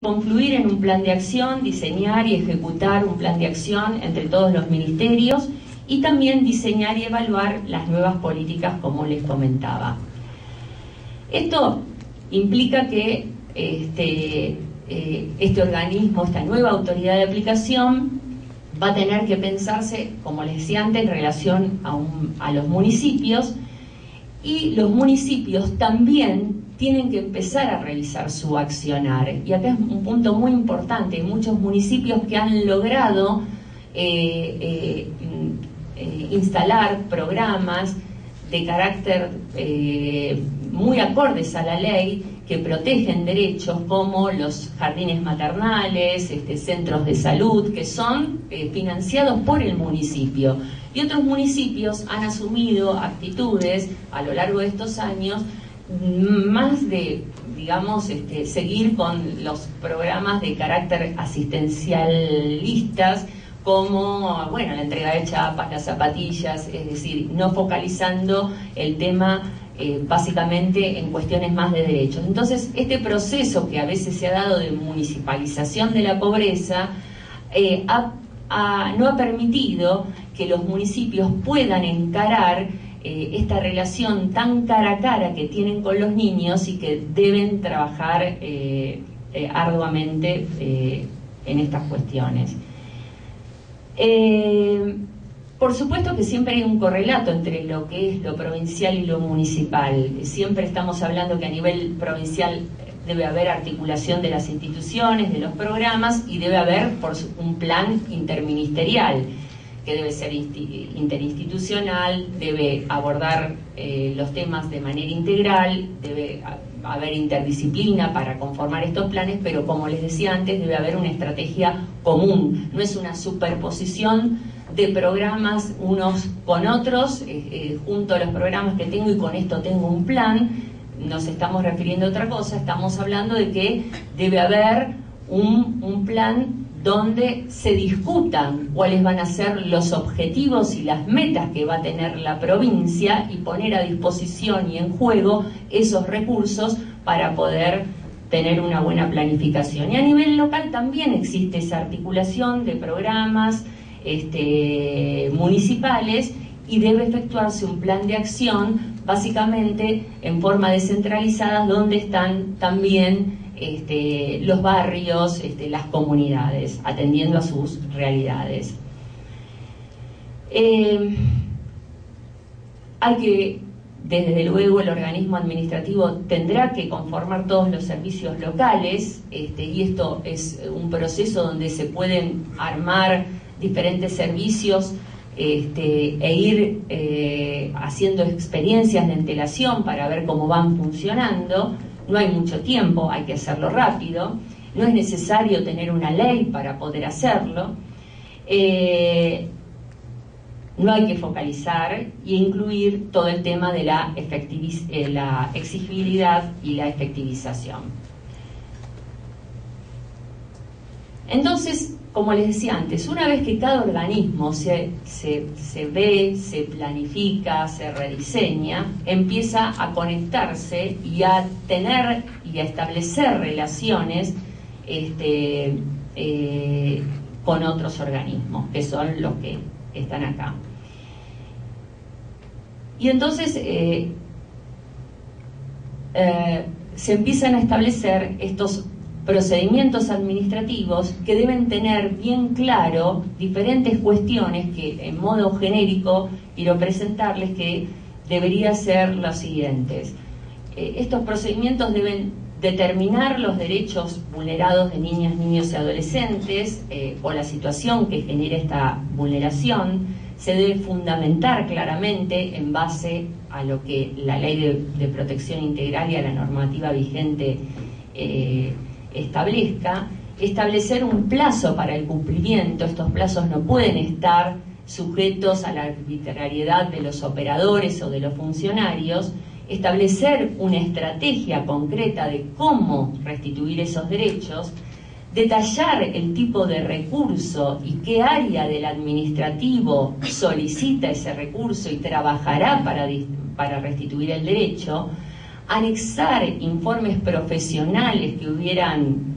confluir en un plan de acción, diseñar y ejecutar un plan de acción entre todos los ministerios y también diseñar y evaluar las nuevas políticas, como les comentaba. Esto implica que este organismo, esta nueva autoridad de aplicación, va a tener que pensarse, como les decía antes, en relación a los municipios, y los municipios también tienen que empezar a revisar su accionar. Y acá es un punto muy importante. Hay muchos municipios que han logrado instalar programas de carácter muy acordes a la ley, que protegen derechos como los jardines maternales, centros de salud, que son financiados por el municipio. Y otros municipios han asumido actitudes a lo largo de estos años más de, digamos, seguir con los programas de carácter asistencialistas, como, bueno, la entrega de chapas, las zapatillas, es decir, no focalizando el tema básicamente en cuestiones más de derechos. Entonces, este proceso que a veces se ha dado de municipalización de la pobreza no ha permitido que los municipios puedan encarar esta relación tan cara a cara que tienen con los niños y que deben trabajar arduamente en estas cuestiones. Por supuesto que siempre hay un correlato entre lo que es lo provincial y lo municipal. Siempre estamos hablando que a nivel provincial debe haber articulación de las instituciones, de los programas, y debe haber un plan interministerial que debe ser interinstitucional, debe abordar los temas de manera integral, debe haber interdisciplina para conformar estos planes, pero como les decía antes, debe haber una estrategia común. No es una superposición de programas unos con otros, junto a los programas que tengo y con esto tengo un plan. Nos estamos refiriendo a otra cosa, estamos hablando de que debe haber un plan donde se discutan cuáles van a ser los objetivos y las metas que va a tener la provincia y poner a disposición y en juego esos recursos para poder tener una buena planificación. Y a nivel local también existe esa articulación de programas municipales, y debe efectuarse un plan de acción básicamente en forma descentralizada, donde están también los barrios, las comunidades, atendiendo a sus realidades. Hay que, desde luego, el organismo administrativo tendrá que conformar todos los servicios locales, y esto es un proceso donde se pueden armar diferentes servicios e ir haciendo experiencias de antelación para ver cómo van funcionando. No hay mucho tiempo, hay que hacerlo rápido, no es necesario tener una ley para poder hacerlo, no hay que focalizar e incluir todo el tema de la exigibilidad y la efectivización. Entonces, como les decía antes, una vez que cada organismo se ve, se planifica, se rediseña, empieza a conectarse y a tener y a establecer relaciones con otros organismos, que son los que están acá. Y entonces se empiezan a establecer estos procedimientos administrativos que deben tener bien claro diferentes cuestiones que, en modo genérico, quiero presentarles, que debería ser los siguientes. Estos procedimientos deben determinar los derechos vulnerados de niñas, niños y adolescentes, o la situación que genera esta vulneración. Se debe fundamentar claramente en base a lo que la Ley de Protección Integral y a la normativa vigente establezca, establecer un plazo para el cumplimiento. Estos plazos no pueden estar sujetos a la arbitrariedad de los operadores o de los funcionarios, establecer una estrategia concreta de cómo restituir esos derechos, detallar el tipo de recurso y qué área del administrativo solicita ese recurso y trabajará para restituir el derecho, anexar informes profesionales que hubieran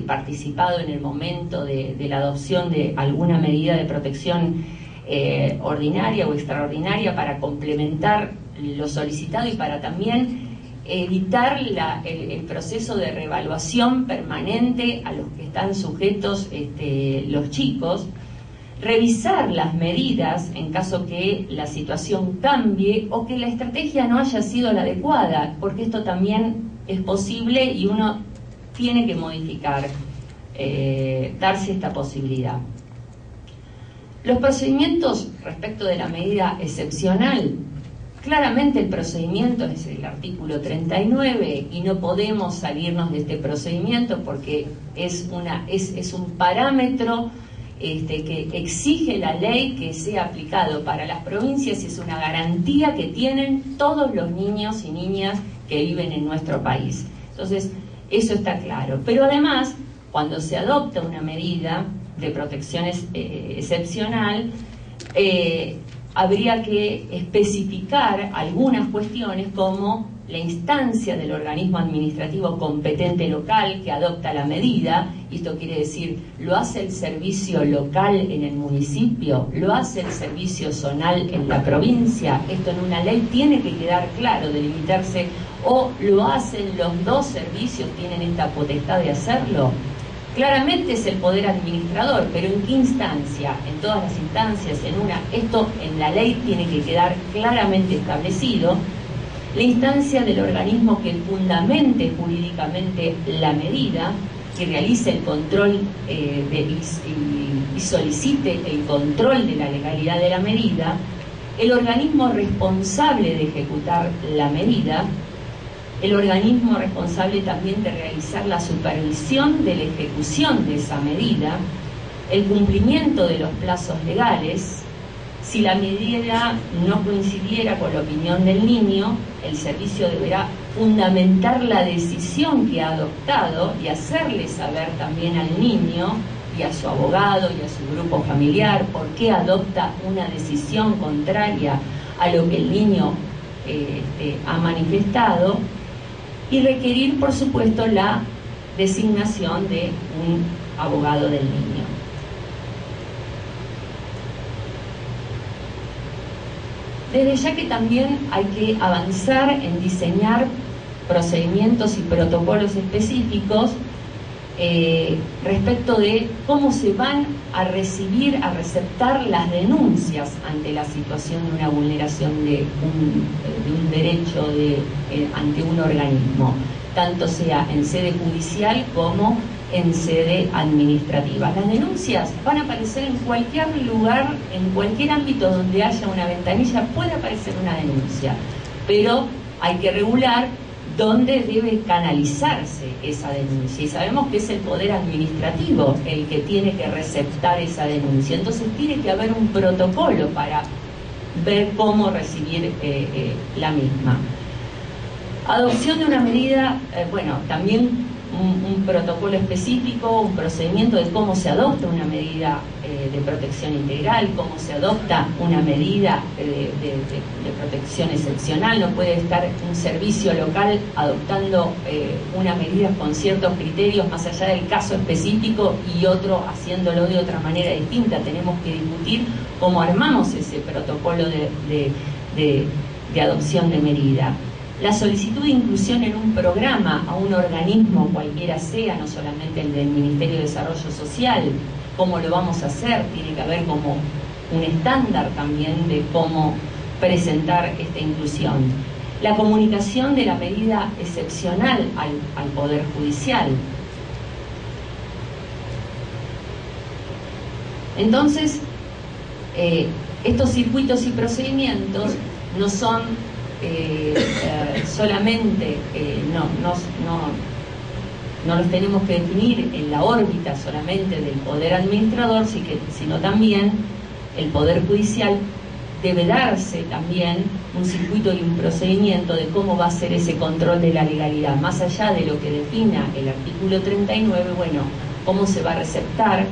participado en el momento de la adopción de alguna medida de protección ordinaria o extraordinaria para complementar lo solicitado y para también evitar el proceso de reevaluación permanente a los que están sujetos los chicos, revisar las medidas en caso que la situación cambie o que la estrategia no haya sido la adecuada, porque esto también es posible y uno tiene que modificar, darse esta posibilidad. Los procedimientos respecto de la medida excepcional, claramente el procedimiento es el artículo 39 y no podemos salirnos de este procedimiento porque es un parámetro que exige la ley que sea aplicado para las provincias y es una garantía que tienen todos los niños y niñas que viven en nuestro país. Entonces, eso está claro. Pero además, cuando se adopta una medida de protección excepcional, habría que especificar algunas cuestiones como la instancia del organismo administrativo competente local que adopta la medida, y esto quiere decir, ¿lo hace el servicio local en el municipio? ¿Lo hace el servicio zonal en la provincia? Esto en una ley tiene que quedar claro, delimitarse, o lo hacen los dos servicios, tienen esta potestad de hacerlo. Claramente es el poder administrador, pero ¿en qué instancia? En todas las instancias, esto en la ley tiene que quedar claramente establecido. La instancia del organismo que fundamente jurídicamente la medida, que realice el control y solicite el control de la legalidad de la medida, el organismo responsable de ejecutar la medida, el organismo responsable también de realizar la supervisión de la ejecución de esa medida, el cumplimiento de los plazos legales. Si la medida no coincidiera con la opinión del niño, el servicio deberá fundamentar la decisión que ha adoptado y hacerle saber también al niño y a su abogado y a su grupo familiar por qué adopta una decisión contraria a lo que el niño ha manifestado, y requerir, por supuesto, la designación de un abogado del niño. Desde ya que también hay que avanzar en diseñar procedimientos y protocolos específicos respecto de cómo se van a recibir, a receptar las denuncias ante la situación de una vulneración de un derecho ante un organismo, tanto sea en sede judicial como en sede administrativa. Las denuncias van a aparecer en cualquier lugar, en cualquier ámbito donde haya una ventanilla puede aparecer una denuncia, pero hay que regular dónde debe canalizarse esa denuncia, y sabemos que es el poder administrativo el que tiene que receptar esa denuncia, entonces tiene que haber un protocolo para ver cómo recibir la misma. Adopción de una medida, bueno, también un protocolo específico, un procedimiento de cómo se adopta una medida de protección integral, cómo se adopta una medida de protección excepcional. No puede estar un servicio local adoptando una medida con ciertos criterios más allá del caso específico y otro haciéndolo de otra manera distinta. Tenemos que discutir cómo armamos ese protocolo de adopción de medida. La solicitud de inclusión en un programa a un organismo cualquiera sea, no solamente el del Ministerio de Desarrollo Social, ¿cómo lo vamos a hacer? Tiene que haber como un estándar también de cómo presentar esta inclusión. La comunicación de la medida excepcional al Poder Judicial. No estos circuitos y procedimientos no son solamente, no los tenemos que definir en la órbita solamente del poder administrador, sino también el Poder Judicial debe darse también un circuito y un procedimiento de cómo va a ser ese control de la legalidad, más allá de lo que defina el artículo 39, bueno, cómo se va a receptar,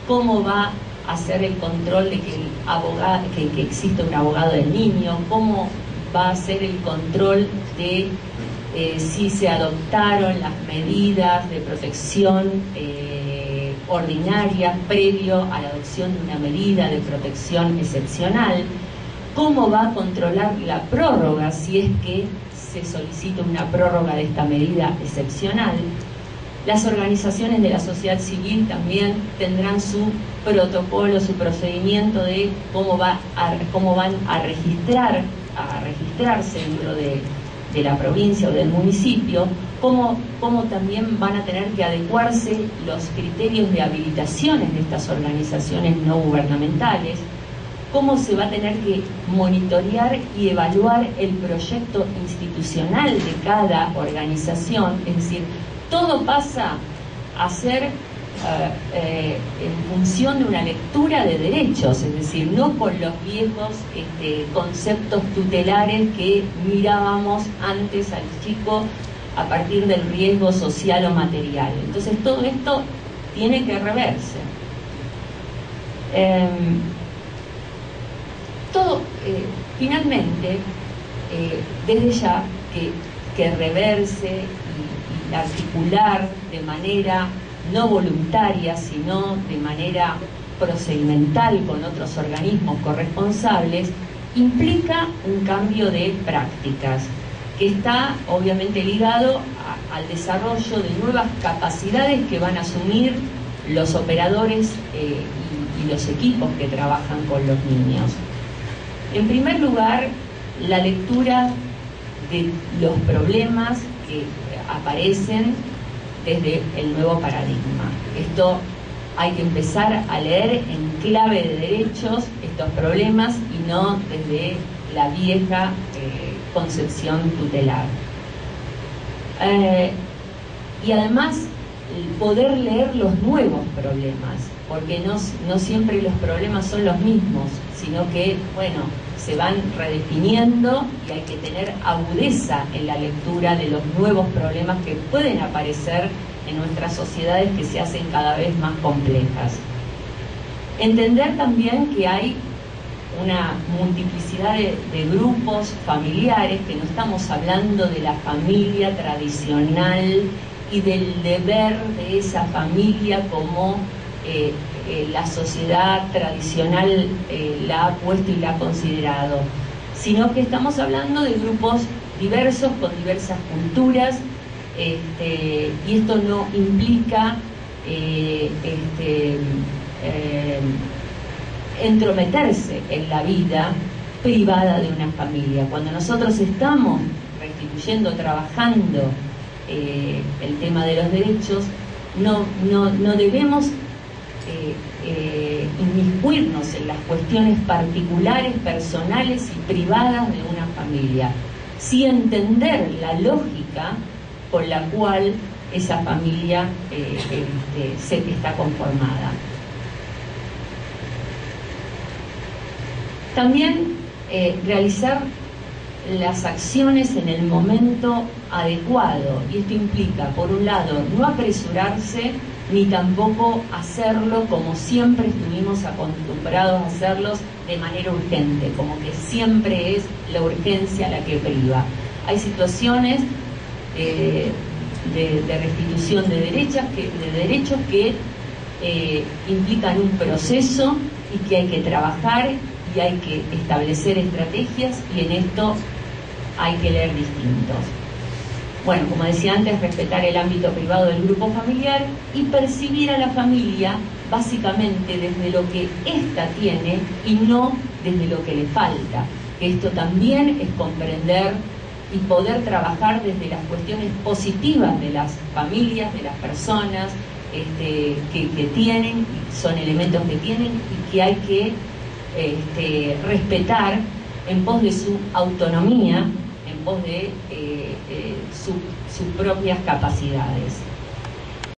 cómo va a hacer el control de que exista un abogado del niño, cómo va a hacer el control de si se adoptaron las medidas de protección ordinarias previo a la adopción de una medida de protección excepcional, cómo va a controlar la prórroga si es que se solicita una prórroga de esta medida excepcional. Las organizaciones de la sociedad civil también tendrán su protocolo, su procedimiento de cómo van a registrarse dentro de la provincia o del municipio, cómo también van a tener que adecuarse los criterios de habilitaciones de estas organizaciones no gubernamentales, cómo se va a tener que monitorear y evaluar el proyecto institucional de cada organización. Es decir, todo pasa a ser en función de una lectura de derechos, es decir, no con los viejos conceptos tutelares que mirábamos antes al chico a partir del riesgo social o material. Entonces todo esto tiene que reverse. Finalmente, desde ya que reverse y articular de manera no voluntaria, sino de manera procedimental con otros organismos corresponsables, implica un cambio de prácticas que está obviamente ligado al desarrollo de nuevas capacidades que van a asumir los operadores y los equipos que trabajan con los niños. En primer lugar, la lectura de los problemas que aparecen desde el nuevo paradigma. Esto hay que empezar a leer en clave de derechos estos problemas y no desde la vieja concepción tutelar. Y además poder leer los nuevos problemas, porque no siempre los problemas son los mismos, sino que, bueno, se van redefiniendo y hay que tener agudeza en la lectura de los nuevos problemas que pueden aparecer en nuestras sociedades que se hacen cada vez más complejas. Entender también que hay una multiplicidad de grupos familiares, que no estamos hablando de la familia tradicional y del deber de esa familia como la sociedad tradicional la ha puesto y la ha considerado, sino que estamos hablando de grupos diversos, con diversas culturas, y esto no implica entrometerse en la vida privada de una familia. Cuando nosotros estamos restituyendo, trabajando el tema de los derechos, no debemos inmiscuirnos en las cuestiones particulares, personales y privadas de una familia, sí entender la lógica con la cual esa familia está conformada. También realizar las acciones en el momento adecuado, y esto implica, por un lado, no apresurarse ni tampoco hacerlo como siempre estuvimos acostumbrados a hacerlos de manera urgente, como que siempre es la urgencia la que priva. Hay situaciones de restitución de derechos que implican un proceso y que hay que trabajar y hay que establecer estrategias, y en esto hay que leer distintos. Bueno, como decía antes, respetar el ámbito privado del grupo familiar y percibir a la familia básicamente desde lo que ésta tiene y no desde lo que le falta. Esto también es comprender y poder trabajar desde las cuestiones positivas de las familias, de las personas que tienen, son elementos que tienen y que hay que respetar en pos de su autonomía, en pos de sus propias capacidades.